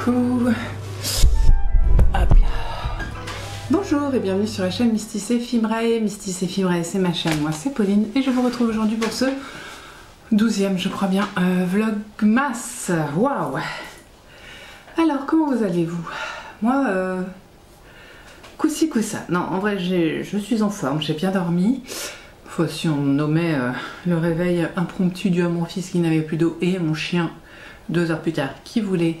Coucou. Hop là. Bonjour et bienvenue sur la chaîne Mystis Éphémerae. Mystis Éphémerae, c'est ma chaîne, moi c'est Pauline et je vous retrouve aujourd'hui pour ce 12e, je crois bien, vlogmas. Waouh. Alors, comment vous allez-vous? Moi, coup-ci, coup-ça. Non, en vrai, je suis en forme, j'ai bien dormi. Faut, si on nommait le réveil impromptu dû à mon fils qui n'avait plus d'eau et mon chien 2 heures plus tard qui voulait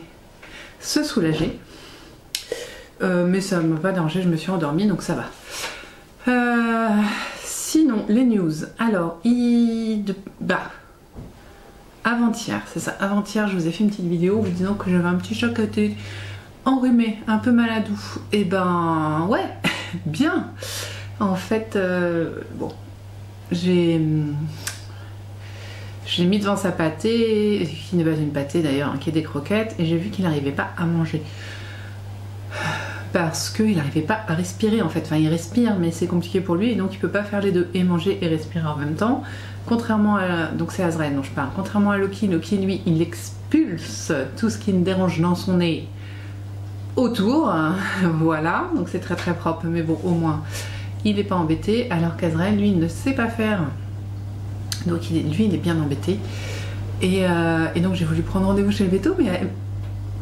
se soulager. Mais ça ne m'a pas dérangé, je me suis endormie donc ça va. Sinon, les news. Alors, avant-hier, c'est ça, avant-hier je vous ai fait une petite vidéo vous disant que j'avais un petit chat qui était enrhumé, un peu maladou. Et ben ouais, bien. En fait, bon, j'ai mis devant sa pâtée, qui n'est pas une pâtée d'ailleurs, hein, qui est des croquettes, et j'ai vu qu'il n'arrivait pas à manger. Parce qu'il n'arrivait pas à respirer en fait. Enfin, il respire, mais c'est compliqué pour lui, et donc il peut pas faire les deux, et manger et respirer en même temps. Contrairement à... Donc c'est Azrael dont je parle. Contrairement à Loki, Loki lui, il expulse tout ce qui me dérange dans son nez autour. Voilà, donc c'est très très propre, mais bon, au moins, il n'est pas embêté, alors qu'Azrael, lui, il ne sait pas faire. Donc lui, il est bien embêté. Et donc j'ai voulu prendre rendez-vous chez le véto, mais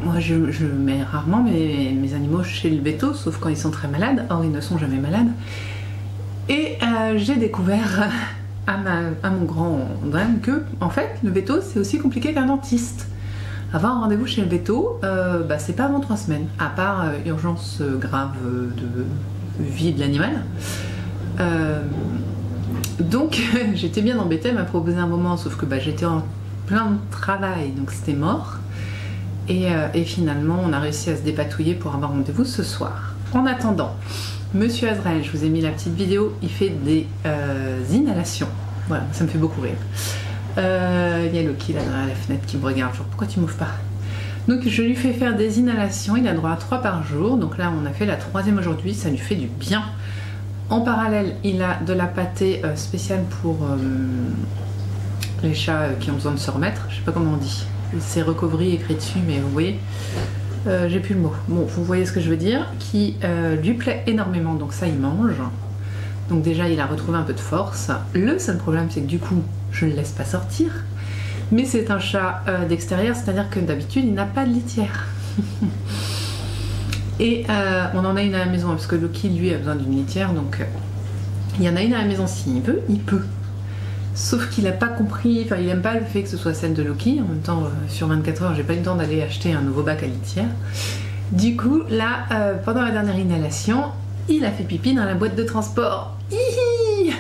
moi je mets rarement mes animaux chez le véto, sauf quand ils sont très malades. Or, ils ne sont jamais malades. Et j'ai découvert à mon grand drame que, en fait, le véto, c'est aussi compliqué qu'un dentiste. Avoir un rendez-vous chez le véto, c'est pas avant 3 semaines, à part urgence grave de vie de l'animal. Donc j'étais bien embêtée, elle m'a proposé un moment, sauf que j'étais en plein travail, donc c'était mort. Et finalement, on a réussi à se dépatouiller pour avoir rendez-vous ce soir. En attendant, Monsieur Azrael, je vous ai mis la petite vidéo, il fait des inhalations. Voilà, ça me fait beaucoup rire. Il y a Loki là derrière la fenêtre qui me regarde, genre pourquoi tu m'ouvres pas? Donc je lui fais faire des inhalations, il a droit à 3 par jour, donc là on a fait la 3e aujourd'hui, ça lui fait du bien. En parallèle, il a de la pâtée spéciale pour les chats qui ont besoin de se remettre, je sais pas comment on dit, c'est recovery écrit dessus, mais vous voyez, j'ai plus le mot. Bon, vous voyez ce que je veux dire, qui lui plaît énormément, donc ça il mange. Donc déjà il a retrouvé un peu de force. Le seul problème c'est que du coup je ne le laisse pas sortir, mais c'est un chat d'extérieur, c'est-à-dire que d'habitude il n'a pas de litière. Et on en a une à la maison parce que Loki lui a besoin d'une litière, donc il y en a une à la maison s'il veut, il peut. Sauf qu'il n'a pas compris, enfin il n'aime pas le fait que ce soit celle de Loki. En même temps, sur 24 heures, j'ai pas eu le temps d'aller acheter un nouveau bac à litière. Du coup, là, pendant la dernière inhalation, il a fait pipi dans la boîte de transport. Hihi.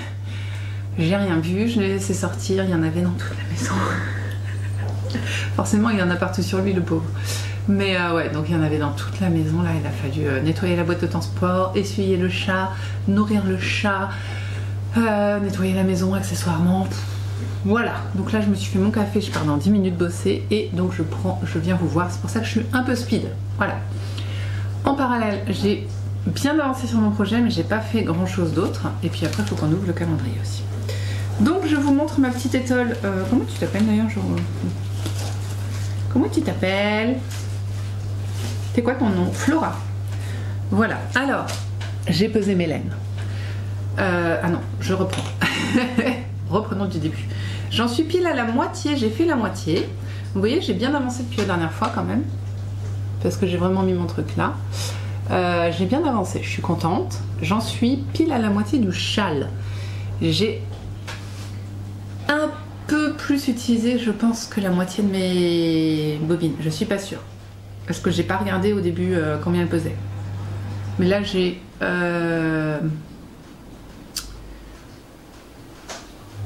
J'ai rien vu, je l'ai laissé sortir, il y en avait dans toute la maison. Forcément, il y en a partout sur lui, le pauvre. Mais ouais, donc il y en avait dans toute la maison. Là, il a fallu nettoyer la boîte de transport, essuyer le chat, nourrir le chat, nettoyer la maison accessoirement. Voilà, donc là je me suis fait mon café, je pars dans 10 minutes bosser et donc je viens vous voir, c'est pour ça que je suis un peu speed. Voilà. En parallèle, j'ai bien avancé sur mon projet, mais j'ai pas fait grand chose d'autre. Et puis après, il faut qu'on ouvre le calendrier aussi. Donc je vous montre ma petite étole. Comment tu t'appelles d'ailleurs? Comment tu t'appelles? C'est quoi ton nom? Flora. Voilà, alors j'ai pesé mes laines. Ah non, je reprends. Reprenons du début. J'en suis pile à la moitié, j'ai fait la moitié. Vous voyez, j'ai bien avancé depuis la dernière fois quand même. Parce que j'ai vraiment mis mon truc là. J'ai bien avancé, je suis contente. J'en suis pile à la moitié du châle. J'ai un peu plus utilisé, je pense, que la moitié de mes bobines. Je suis pas sûre. Parce que j'ai pas regardé au début combien elles pesaient. Mais là, j'ai...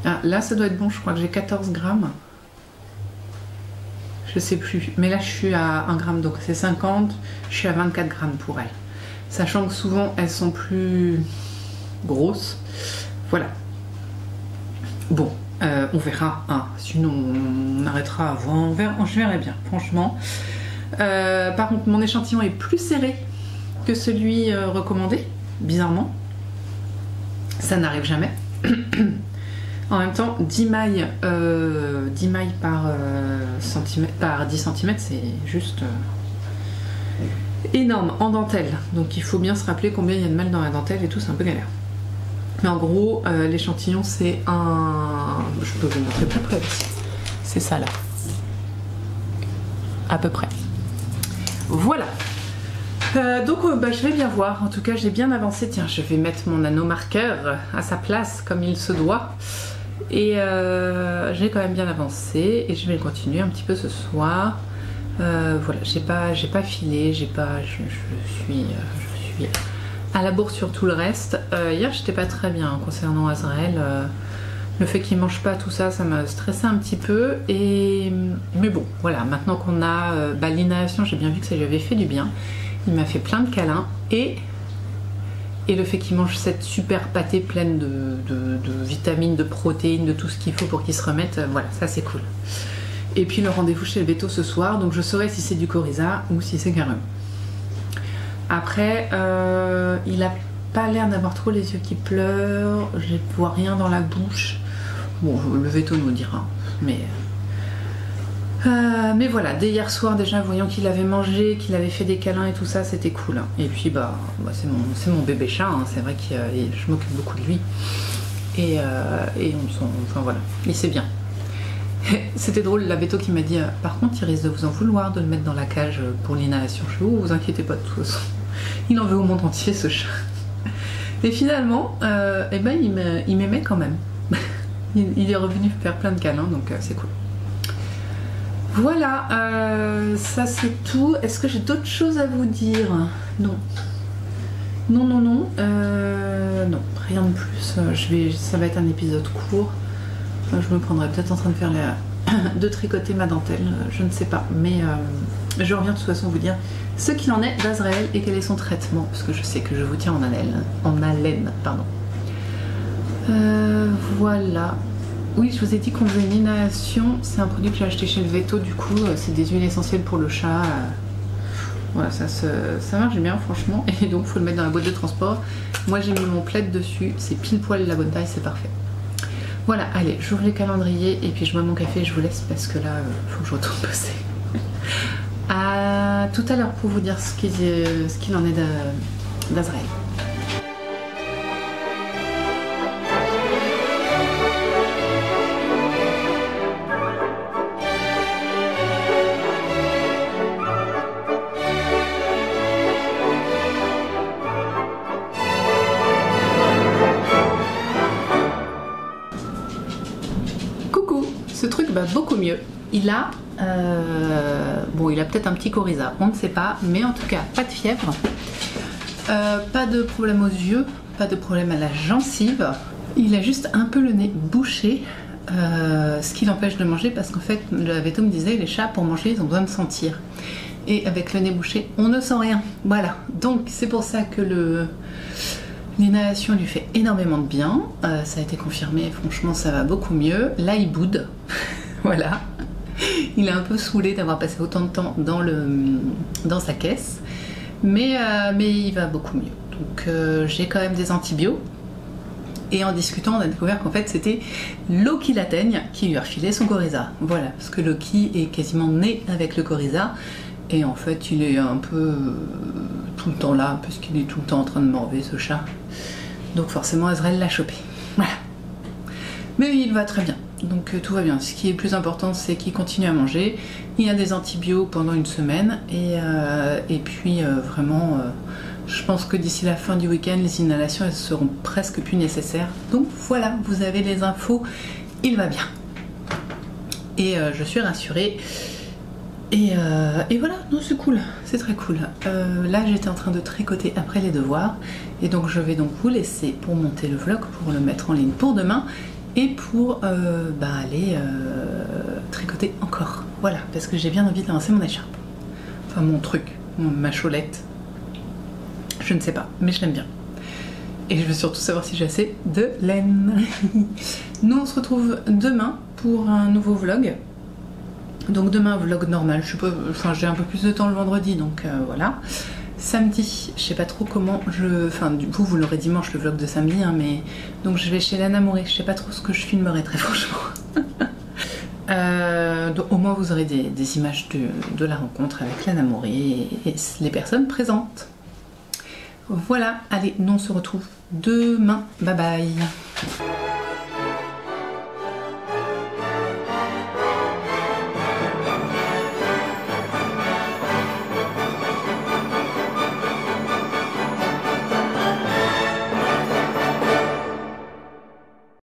Ah, là, ça doit être bon, je crois que j'ai 14 grammes. Je sais plus. Mais là, je suis à 1 gramme, donc c'est 50. Je suis à 24 grammes pour elles. Sachant que souvent, elles sont plus grosses. Voilà. Bon, on verra. Hein. Sinon, on arrêtera avant. Je verrai bien, franchement. Par contre, mon échantillon est plus serré que celui recommandé, bizarrement. Ça n'arrive jamais. En même temps, 10 mailles par 10 cm, c'est juste énorme en dentelle. Donc il faut bien se rappeler combien il y a de mal dans la dentelle et tout, c'est un peu galère. Mais en gros, l'échantillon c'est un... Je peux vous montrer plus près. C'est ça là. À peu près. Voilà. Donc je vais bien voir. En tout cas, j'ai bien avancé. Tiens, je vais mettre mon anneau marqueur à sa place comme il se doit. Et j'ai quand même bien avancé. Et je vais continuer un petit peu ce soir. Voilà, j'ai pas filé, je suis à la bourre sur tout le reste. Hier, j'étais pas très bien concernant Azrael. Le fait qu'il mange pas tout ça, ça m'a stressé un petit peu. Mais bon, voilà, maintenant qu'on a l'inhalation, j'ai bien vu que ça lui avait fait du bien. Il m'a fait plein de câlins et le fait qu'il mange cette super pâtée pleine de vitamines, de protéines, de tout ce qu'il faut pour qu'il se remette, voilà, ça c'est cool. Et puis le rendez-vous chez le véto ce soir, donc je saurai si c'est du coryza ou si c'est garum. Après, il a pas l'air d'avoir trop les yeux qui pleurent, je ne vois rien dans la bouche. Bon, le véto nous dira, mais voilà, dès hier soir déjà, voyant qu'il avait mangé, qu'il avait fait des câlins et tout ça, c'était cool. Et puis c'est mon bébé chat, hein. C'est vrai que je m'occupe beaucoup de lui. Et enfin voilà, il sait bien. C'était drôle, la véto qui m'a dit par contre il risque de vous en vouloir de le mettre dans la cage pour l'inhalation. Je dis, oh, vous inquiétez pas, de toute façon il en veut au monde entier ce chat. Et finalement il m'aimait quand même. Il est revenu faire plein de câlins, donc c'est cool. Voilà, ça c'est tout. Est-ce que j'ai d'autres choses à vous dire? Non, non, rien de plus. Ça va être un épisode court. Je me prendrai peut-être en train de faire de tricoter ma dentelle, je ne sais pas, mais je reviens de toute façon vous dire ce qu'il en est d'Azrael et quel est son traitement, parce que je sais que je vous tiens en haleine, pardon. Voilà. Oui, je vous ai dit qu'on faisait une inhalation, c'est un produit que j'ai acheté chez le véto, du coup c'est des huiles essentielles pour le chat. Voilà, ça marche bien franchement, et donc il faut le mettre dans la boîte de transport. Moi j'ai mis mon plaid dessus, c'est pile poil la bonne taille, c'est parfait. Voilà, allez, j'ouvre les calendriers et puis je bois mon café et je vous laisse parce que là, faut que je retourne bosser. À tout à l'heure pour vous dire ce qu'il en est d'Azrael. Ce truc va beaucoup mieux. Il a peut-être un petit coryza, on ne sait pas, mais en tout cas pas de fièvre, pas de problème aux yeux, pas de problème à la gencive. Il a juste un peu le nez bouché, ce qui l'empêche de manger parce qu'en fait le véto me disait les chats pour manger ils ont besoin de sentir. Et avec le nez bouché on ne sent rien. Voilà, donc c'est pour ça que l'inhalation lui fait énormément de bien, ça a été confirmé, franchement ça va beaucoup mieux. Là il boude, voilà. Il est un peu saoulé d'avoir passé autant de temps dans sa caisse, mais il va beaucoup mieux. Donc j'ai quand même des antibiotiques. Et en discutant, on a découvert qu'en fait c'était Loki Lataigne qui lui a refilé son coryza. Voilà, parce que Loki est quasiment né avec le coryza. Et en fait, il est un peu tout le temps là, parce qu'il est tout le temps en train de morver ce chat. Donc forcément, Azrael l'a chopé. Voilà. Mais il va très bien. Donc tout va bien. Ce qui est le plus important, c'est qu'il continue à manger. Il y a des antibiotiques pendant une semaine. Et puis vraiment, je pense que d'ici la fin du week-end, les inhalations, elles seront presque plus nécessaires. Donc voilà, vous avez les infos. Il va bien. Et je suis rassurée. Et voilà, non, c'est cool, c'est très cool. Là j'étais en train de tricoter après les devoirs et donc je vais donc vous laisser pour monter le vlog, pour le mettre en ligne pour demain et pour aller tricoter encore. Voilà, parce que j'ai bien envie d'avancer mon écharpe. Enfin mon truc, ma cholette. Je ne sais pas, mais je l'aime bien. Et je veux surtout savoir si j'ai assez de laine. Nous on se retrouve demain pour un nouveau vlog. Donc demain vlog normal, j'ai un peu plus de temps le vendredi, donc voilà. Samedi, je sais pas trop comment du coup vous l'aurez dimanche le vlog de samedi, hein, mais donc je vais chez Lana Mouré, je sais pas trop ce que je filmerai très franchement. Donc, au moins vous aurez des images de la rencontre avec la Namoré et les personnes présentes. Voilà, allez, nous on se retrouve demain. Bye bye.